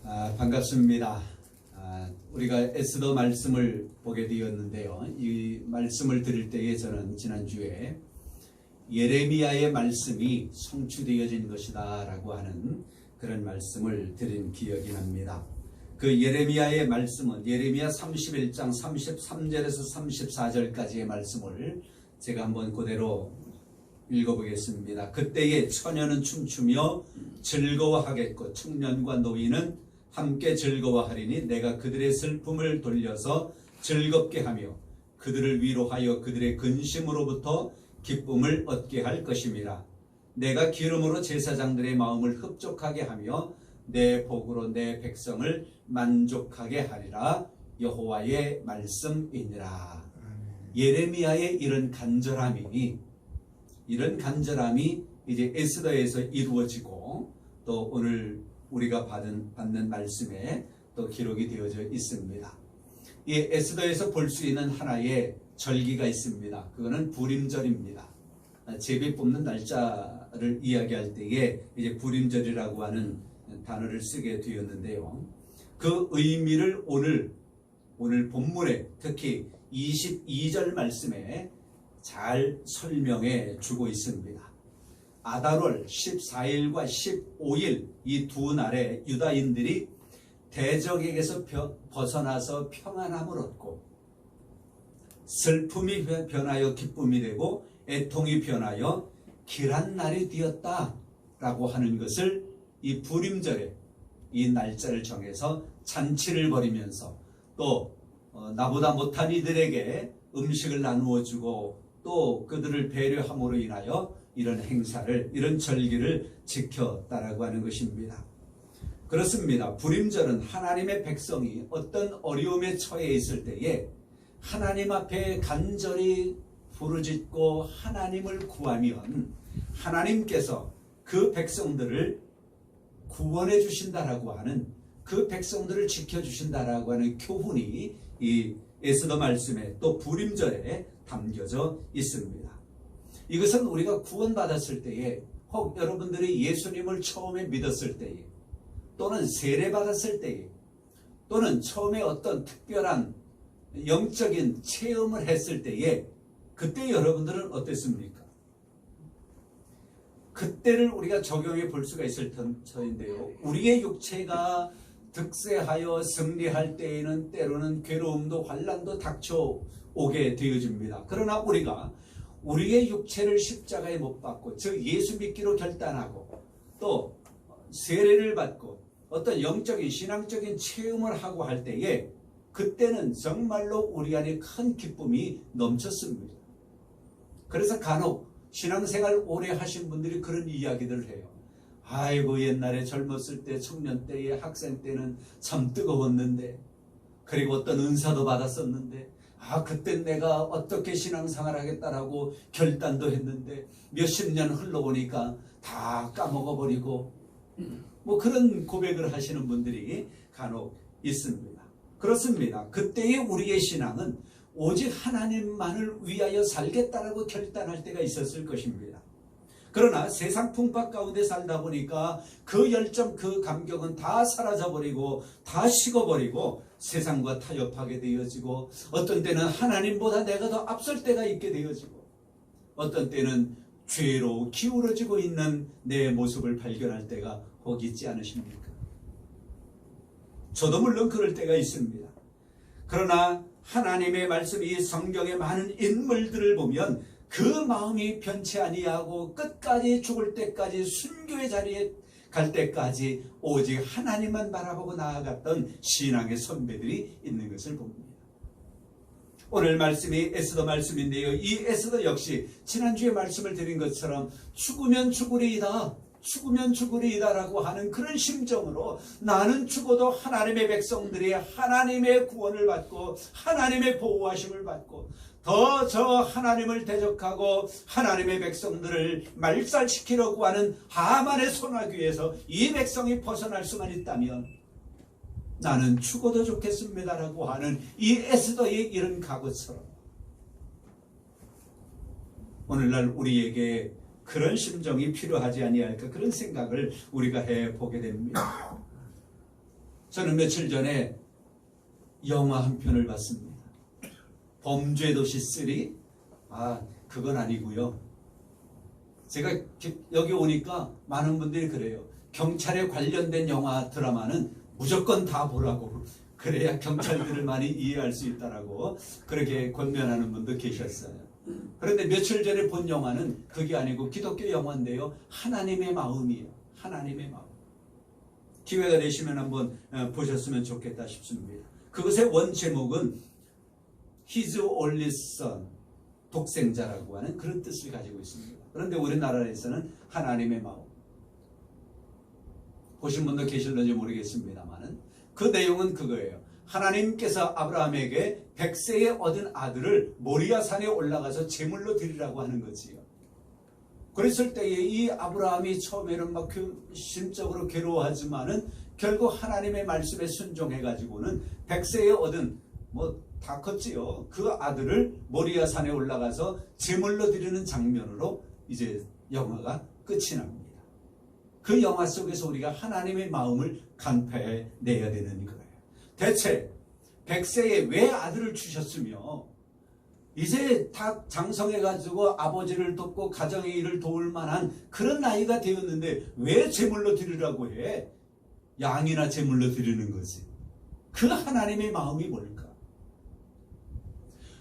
반갑습니다. 우리가 에스더 말씀을 보게 되었는데요. 이 말씀을 드릴 때에 저는 지난주에 예레미야의 말씀이 성취되어진 것이다 라고 하는 그런 말씀을 드린 기억이 납니다. 그 예레미야의 말씀은 예레미야 31장 33절에서 34절까지의 말씀을 제가 한번 그대로 읽어보겠습니다. 그때에 처녀는 춤추며 즐거워하겠고 청년과 노인은 함께 즐거워하리니 내가 그들의 슬픔을 돌려서 즐겁게 하며 그들을 위로하여 그들의 근심으로부터 기쁨을 얻게 할 것임이라. 내가 기름으로 제사장들의 마음을 흡족하게 하며 내 복으로 내 백성을 만족하게 하리라. 여호와의 말씀이니라. 예레미야의 이런 간절함이 이제 에스더에서 이루어지고 또 오늘 우리가 받는 말씀에 또 기록이 되어져 있습니다. 이 에스더에서 볼 수 있는 하나의 절기가 있습니다. 그거는 부림절입니다. 제비 뽑는 날짜를 이야기할 때에 이제 부림절이라고 하는 단어를 쓰게 되었는데요. 그 의미를 오늘 본문에 특히 22절 말씀에 잘 설명해 주고 있습니다. 아달월 14일과 15일 이 두 날에 유다인들이 대적에게서 벗어나서 평안함을 얻고 슬픔이 변하여 기쁨이 되고 애통이 변하여 길한 날이 되었다라고 하는 것을 이 부림절에 이 날짜를 정해서 잔치를 벌이면서 또 나보다 못한 이들에게 음식을 나누어 주고 또 그들을 배려함으로 인하여 이런 행사를, 이런 절기를 지켰다라고 하는 것입니다. 그렇습니다. 부림절은 하나님의 백성이 어떤 어려움에 처해 있을 때에 하나님 앞에 간절히 부르짖고 하나님을 구하면 하나님께서 그 백성들을 구원해 주신다라고 하는, 그 백성들을 지켜주신다라고 하는 교훈이 이 에스더 말씀에 또 부림절에 담겨져 있습니다. 이것은 우리가 구원받았을 때에, 혹 여러분들이 예수님을 처음에 믿었을 때에, 또는 세례받았을 때에, 또는 처음에 어떤 특별한 영적인 체험을 했을 때에, 그때 여러분들은 어땠습니까? 그때를 우리가 적용해 볼 수가 있을 터인데요. 우리의 육체가 득세하여 승리할 때에는 때로는 괴로움도 환난도 닥쳐오게 되어집니다. 그러나 우리가 우리의 육체를 십자가에 못 박고 즉 예수 믿기로 결단하고 또 세례를 받고 어떤 영적인 신앙적인 체험을 하고 할 때에 그때는 정말로 우리 안에 큰 기쁨이 넘쳤습니다. 그래서 간혹 신앙생활 오래 하신 분들이 그런 이야기들을 해요. 아이고 옛날에 젊었을 때 청년 때에 학생 때는 참 뜨거웠는데, 그리고 어떤 은사도 받았었는데, 그때 내가 어떻게 신앙생활 하겠다라고 결단도 했는데 몇십 년 흘러보니까 다 까먹어버리고, 뭐 그런 고백을 하시는 분들이 간혹 있습니다. 그렇습니다. 그때의 우리의 신앙은 오직 하나님만을 위하여 살겠다라고 결단할 때가 있었을 것입니다. 그러나 세상 풍파 가운데 살다 보니까 그 열정, 그 감격은 다 사라져버리고 다 식어버리고 세상과 타협하게 되어지고, 어떤 때는 하나님보다 내가 더 앞설 때가 있게 되어지고, 어떤 때는 죄로 기울어지고 있는 내 모습을 발견할 때가 혹 있지 않으십니까? 저도 물론 그럴 때가 있습니다. 그러나 하나님의 말씀, 이 성경의 많은 인물들을 보면 그 마음이 변치 아니하고 끝까지 죽을 때까지 순교의 자리에 갈 때까지 오직 하나님만 바라보고 나아갔던 신앙의 선배들이 있는 것을 봅니다. 오늘 말씀이 에스더 말씀인데요. 이 에스더 역시 지난주에 말씀을 드린 것처럼 죽으면 죽으리이다, 죽으면 죽으리이다라고 하는 그런 심정으로 나는 죽어도 하나님의 백성들이 하나님의 구원을 받고 하나님의 보호하심을 받고 더 저 하나님을 대적하고 하나님의 백성들을 말살시키려고 하는 하만의 손아귀에서 이 백성이 벗어날 수만 있다면 나는 죽어도 좋겠습니다라고 하는 이 에스더의 이런 각오처럼 오늘날 우리에게 그런 심정이 필요하지 아니할까, 그런 생각을 우리가 해보게 됩니다. 저는 며칠 전에 영화 한 편을 봤습니다. 범죄도시 3? 그건 아니고요. 제가 여기 오니까 많은 분들이 그래요. 경찰에 관련된 영화 드라마는 무조건 다 보라고. 그래야 경찰들을 많이 이해할 수 있다라고 그렇게 권면하는 분도 계셨어요. 그런데 며칠 전에 본 영화는 그게 아니고 기독교 영화인데요. 하나님의 마음이에요. 하나님의 마음. 기회가 되시면 한번 보셨으면 좋겠다 싶습니다. 그것의 원 제목은 His Only Son, 독생자라고 하는 그런 뜻을 가지고 있습니다. 그런데 우리나라에서는 하나님의 마음. 보신 분도 계실런지 모르겠습니다만 그 내용은 그거예요. 하나님께서 아브라함에게 100세에 얻은 아들을 모리아산에 올라가서 제물로 드리라고 하는 거지요. 그랬을 때에 이 아브라함이 처음에는 막 심적으로 괴로워하지만은 결국 하나님의 말씀에 순종해가지고는 100세에 얻은 다 컸지요. 그 아들을 모리아산에 올라가서 제물로 드리는 장면으로 이제 영화가 끝이 납니다. 그 영화 속에서 우리가 하나님의 마음을 간파해내야 되는 거예요. 대체 100세에 왜 아들을 주셨으며 이제 다 장성해가지고 아버지를 돕고 가정의 일을 도울 만한 그런 나이가 되었는데 왜 제물로 드리라고 해? 양이나 제물로 드리는 거지. 그 하나님의 마음이 뭘까?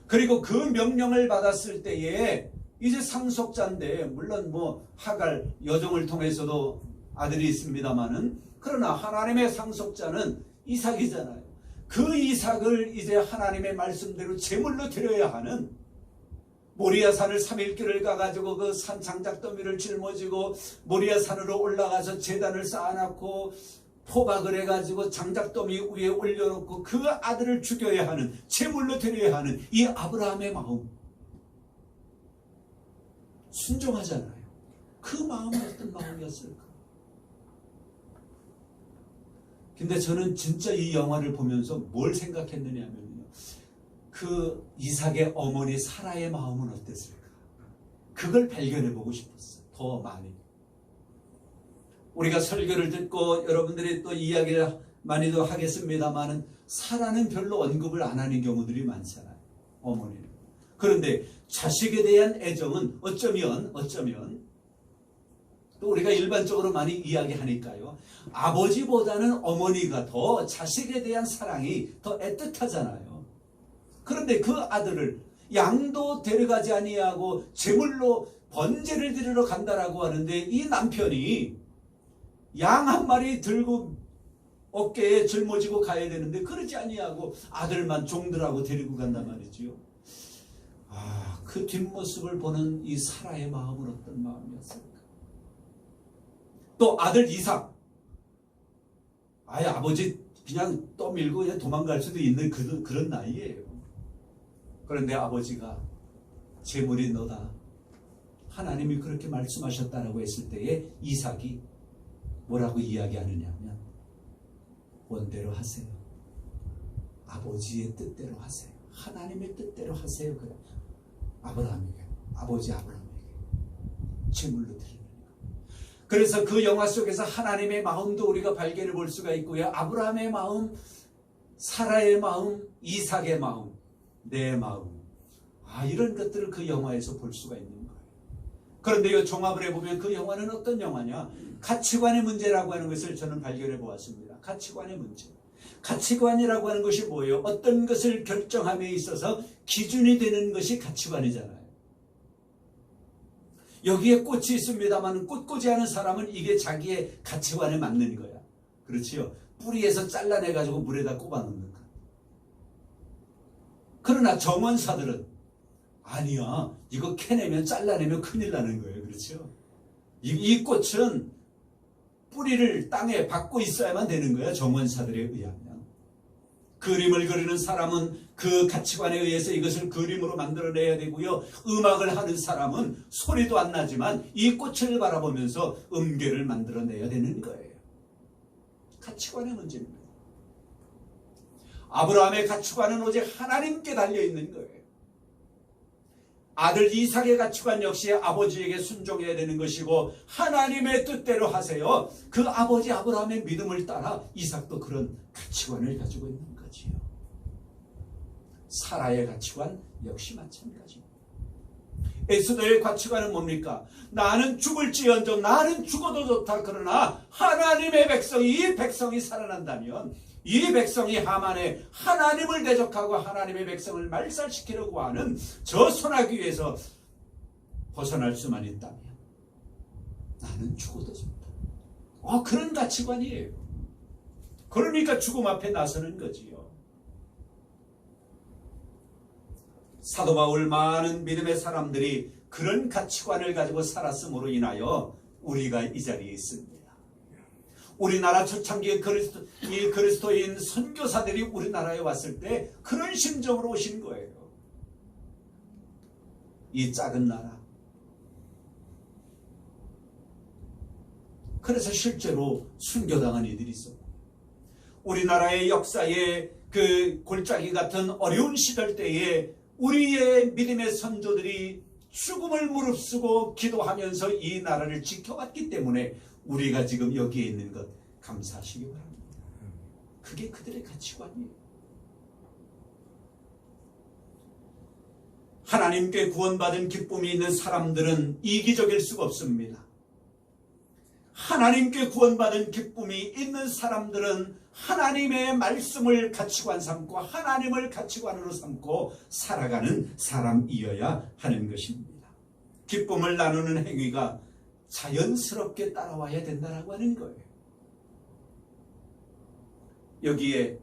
그리고 그 명령을 받았을 때에 이제 상속자인데 물론 하갈 여종을 통해서도 아들이 있습니다마는 그러나 하나님의 상속자는 이삭이잖아요. 그 이삭을 이제 하나님의 말씀대로 제물로 드려야 하는 모리아산을 3일길을 가가지고 그 산 장작더미를 짊어지고 모리아산으로 올라가서 제단을 쌓아놓고 포박을 해가지고 장작더미 위에 올려놓고 그 아들을 죽여야 하는 제물로 드려야 하는 이 아브라함의 마음 순종하잖아요. 그 마음은 어떤 마음이었을까? 근데 저는 진짜 이 영화를 보면서 뭘 생각했느냐면요. 그 이삭의 어머니 사라의 마음은 어땠을까? 그걸 발견해보고 싶었어요. 더 많이. 우리가 설교를 듣고 여러분들이 또 이야기를 많이도 하겠습니다만은 사라는 별로 언급을 안 하는 경우들이 많잖아요. 어머니는. 그런데 자식에 대한 애정은 어쩌면 또 우리가 일반적으로 많이 이야기하니까요. 아버지보다는 어머니가 더 자식에 대한 사랑이 더 애틋하잖아요. 그런데 그 아들을 양도 데려가지 아니하고 제물로 번제를 드리러 간다라고 하는데 이 남편이 양 한 마리 들고 어깨에 짊어지고 가야 되는데 그러지 아니하고 아들만 종들하고 데리고 간단 말이지요. 그 뒷모습을 보는 이 사라의 마음은 어떤 마음이었을까? 또 아들 이삭, 아버지 그냥 떠밀고 그냥 도망갈 수도 있는 그런 나이예요. 그런데 아버지가 제물이 너다, 하나님이 그렇게 말씀하셨다라고 했을 때에 이삭이 뭐라고 이야기하느냐면 원대로 하세요. 아버지의 뜻대로 하세요. 하나님의 뜻대로 하세요. 그래. 아브라함에게, 아버지 아브라함에게 제물로 드리는 거. 그래서 그 영화 속에서 하나님의 마음도 우리가 발견해 볼 수가 있고요. 아브라함의 마음, 사라의 마음, 이삭의 마음, 내 마음. 이런 것들을 그 영화에서 볼 수가 있는 거예요. 그런데 이 종합을 해보면 그 영화는 어떤 영화냐? 가치관의 문제라고 하는 것을 저는 발견해 보았습니다. 가치관의 문제. 가치관이라고 하는 것이 뭐예요? 어떤 것을 결정함에 있어서 기준이 되는 것이 가치관이잖아요. 여기에 꽃이 있습니다만 꽃꽂이 하는 사람은 이게 자기의 가치관에 맞는 거야. 그렇지요? 뿌리에서 잘라내가지고 물에다 꼽아놓는 거. 그러나 정원사들은 아니야, 이거 캐내면 잘라내면 큰일 나는 거예요. 그렇죠? 이 꽃은 뿌리를 땅에 박고 있어야만 되는 거예요. 정원사들에 의하면. 그림을 그리는 사람은 그 가치관에 의해서 이것을 그림으로 만들어내야 되고요. 음악을 하는 사람은 소리도 안 나지만 이 꽃을 바라보면서 음계를 만들어내야 되는 거예요. 가치관의 문제입니다. 아브라함의 가치관은 오직 하나님께 달려있는 거예요. 아들 이삭의 가치관 역시 아버지에게 순종해야 되는 것이고 하나님의 뜻대로 하세요. 그 아버지 아브라함의 믿음을 따라 이삭도 그런 가치관을 가지고 있는 거지요. 사라의 가치관 역시 마찬가지입니다. 에스더의 가치관은 뭡니까? 나는 죽을지언정 나는 죽어도 좋다. 그러나 하나님의 백성이, 이 백성이 살아난다면 이 백성이 하만의 하나님을 대적하고 하나님의 백성을 말살시키려고 하는 저 소나기에서 벗어날 수만 있다면 나는 죽어도 좋다. 그런 가치관이에요. 그러니까 죽음 앞에 나서는 거지요. 사도 바울 많은 믿음의 사람들이 그런 가치관을 가지고 살았음으로 인하여 우리가 이 자리에 있습니다. 우리나라 초창기의 그리스도인 선교사들이 우리나라에 왔을 때 그런 심정으로 오신 거예요. 이 작은 나라. 그래서 실제로 순교당한 이들이 있었고, 우리나라의 역사의 그 골짜기 같은 어려운 시절 때에 우리의 믿음의 선조들이 죽음을 무릅쓰고 기도하면서 이 나라를 지켜왔기 때문에 우리가 지금 여기에 있는 것 감사하시기 바랍니다. 그게 그들의 가치관이에요. 하나님께 구원받은 기쁨이 있는 사람들은 이기적일 수가 없습니다. 하나님께 구원받은 기쁨이 있는 사람들은 하나님의 말씀을 가치관 삼고 하나님을 가치관으로 삼고 살아가는 사람이어야 하는 것입니다. 기쁨을 나누는 행위가 자연스럽게 따라와야 된다고 하는 거예요. 여기에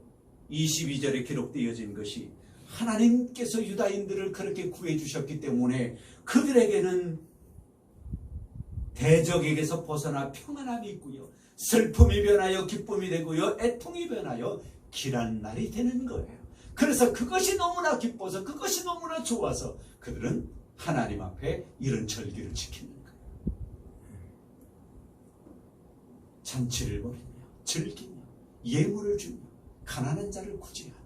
22절에 기록되어진 것이 하나님께서 유다인들을 그렇게 구해주셨기 때문에 그들에게는 대적에게서 벗어나 평안함이 있고요, 슬픔이 변하여 기쁨이 되고요, 애통이 변하여 길한 날이 되는 거예요. 그래서 그것이 너무나 기뻐서, 그것이 너무나 좋아서 그들은 하나님 앞에 이런 절기를 지키는 거예요. 잔치를 벌이며 즐기며 예물을 주며 가난한 자를 구제하는,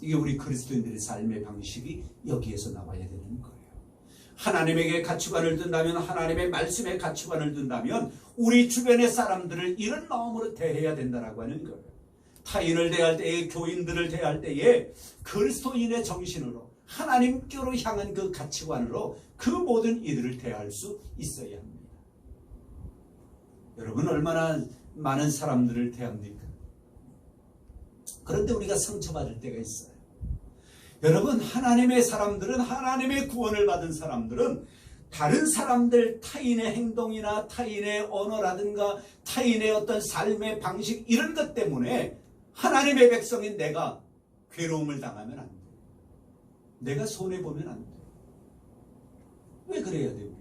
이게 우리 그리스도인들의 삶의 방식이 여기에서 나와야 되는 거예요. 하나님에게 가치관을 둔다면, 하나님의 말씀에 가치관을 둔다면 우리 주변의 사람들을 이런 마음으로 대해야 된다라고 하는 거예요. 타인을 대할 때에, 교인들을 대할 때에 그리스도인의 정신으로 하나님께로 향한 그 가치관으로 그 모든 이들을 대할 수 있어야 합니다. 여러분, 얼마나 많은 사람들을 대합니까? 그런데 우리가 상처받을 때가 있어요. 여러분, 하나님의 사람들은, 하나님의 구원을 받은 사람들은 다른 사람들, 타인의 행동이나 타인의 언어라든가 타인의 어떤 삶의 방식, 이런 것 때문에 하나님의 백성인 내가 괴로움을 당하면 안 돼요. 내가 손해보면 안 돼요. 왜 그래야 돼요?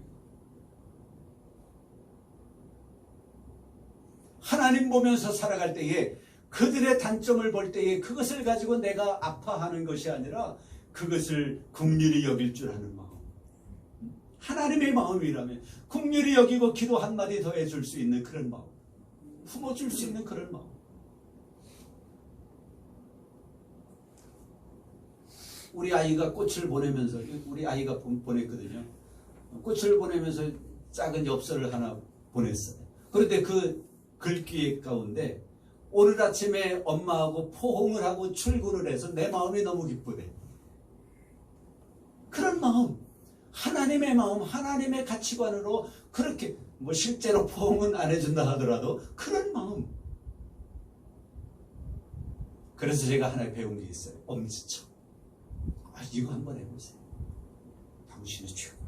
하나님 보면서 살아갈 때에 그들의 단점을 볼 때에 그것을 가지고 내가 아파하는 것이 아니라 그것을 긍휼히 여길 줄 아는 마음, 하나님의 마음이라면 긍휼히 여기고 기도 한마디 더 해줄 수 있는 그런 마음, 품어줄 수 있는 그런 마음. 우리 아이가 꽃을 보내면서, 우리 아이가 보냈거든요. 꽃을 보내면서 작은 엽서를 하나 보냈어요. 그런데 그 글귀 가운데 오늘 아침에 엄마하고 포옹을 하고 출근을 해서 내 마음이 너무 기쁘대. 그런 마음, 하나님의 마음, 하나님의 가치관으로 그렇게, 뭐 실제로 포옹은 안 해준다 하더라도 그런 마음. 그래서 제가 하나 배운 게 있어요. 엄지척. 이거 한번 해보세요. 당신은 최고야.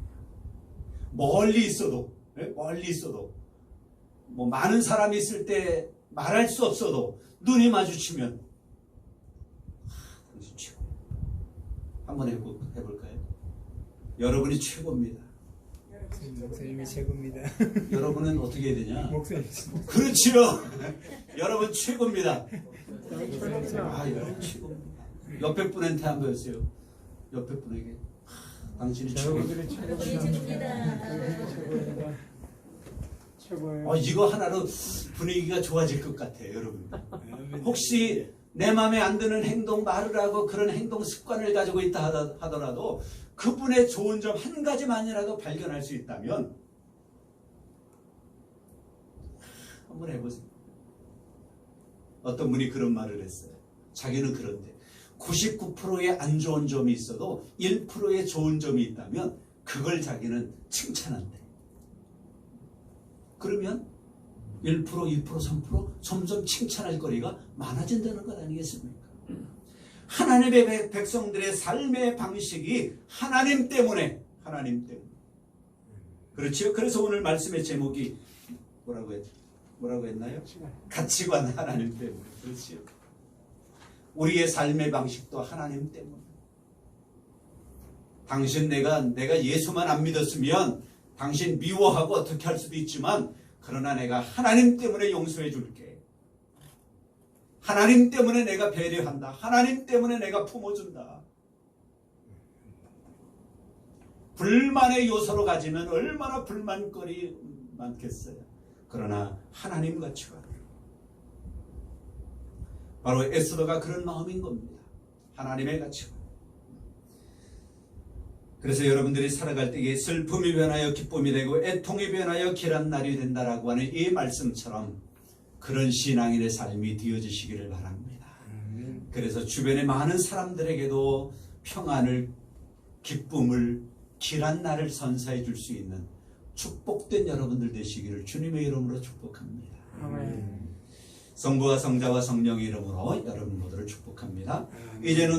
멀리 있어도, 멀리 있어도, 뭐 많은 사람이 있을 때 말할 수 없어도 눈이 마주치면 당신 최고야. 한번 해볼까요? 여러분이 최고입니다. 목사님이 최고입니다. 여러분은 어떻게 해야 되냐? 목사님. 그렇지요. 여러분 최고입니다. 여러분 최고입니다. 옆에 분한테 한번 해주세요. 옆에 분에게 당신이 최고입니다. 최고예요. 이거 하나로 분위기가 좋아질 것 같아요, 여러분. 혹시 내 마음에 안 드는 행동, 말을 하고 그런 행동 습관을 가지고 있다 하더라도 그분의 좋은 점 한 가지만이라도 발견할 수 있다면 한번 해보세요. 어떤 분이 그런 말을 했어요. 자기는 그런데 99%의 안 좋은 점이 있어도 1%의 좋은 점이 있다면 그걸 자기는 칭찬한대. 그러면 1%, 2%, 3% 점점 칭찬할 거리가 많아진다는 것 아니겠습니까? 하나님의 백성들의 삶의 방식이 하나님 때문에 그렇지요? 그래서 오늘 말씀의 제목이 뭐라고 했나요? 가치관 하나님 때문에. 그렇지요? 우리의 삶의 방식도 하나님 때문에. 당신 내가 예수만 안 믿었으면 당신 미워하고 어떻게 할 수도 있지만 그러나 내가 하나님 때문에 용서해 줄게. 하나님 때문에 내가 배려한다. 하나님 때문에 내가 품어준다. 불만의 요소로 가지면 얼마나 불만거리 많겠어요. 그러나 하나님 가치관. 바로 에스더가 그런 마음인 겁니다. 하나님의 가치관. 그래서 여러분들이 살아갈 때에 슬픔이 변하여 기쁨이 되고 애통이 변하여 길한 날이 된다라고 하는 이 말씀처럼 그런 신앙인의 삶이 되어지시기를 바랍니다. 그래서 주변의 많은 사람들에게도 평안을, 기쁨을, 길한 날을 선사해 줄 수 있는 축복된 여러분들 되시기를 주님의 이름으로 축복합니다. 아멘. 성부와 성자와 성령의 이름으로 여러분 모두를 축복합니다. 이제는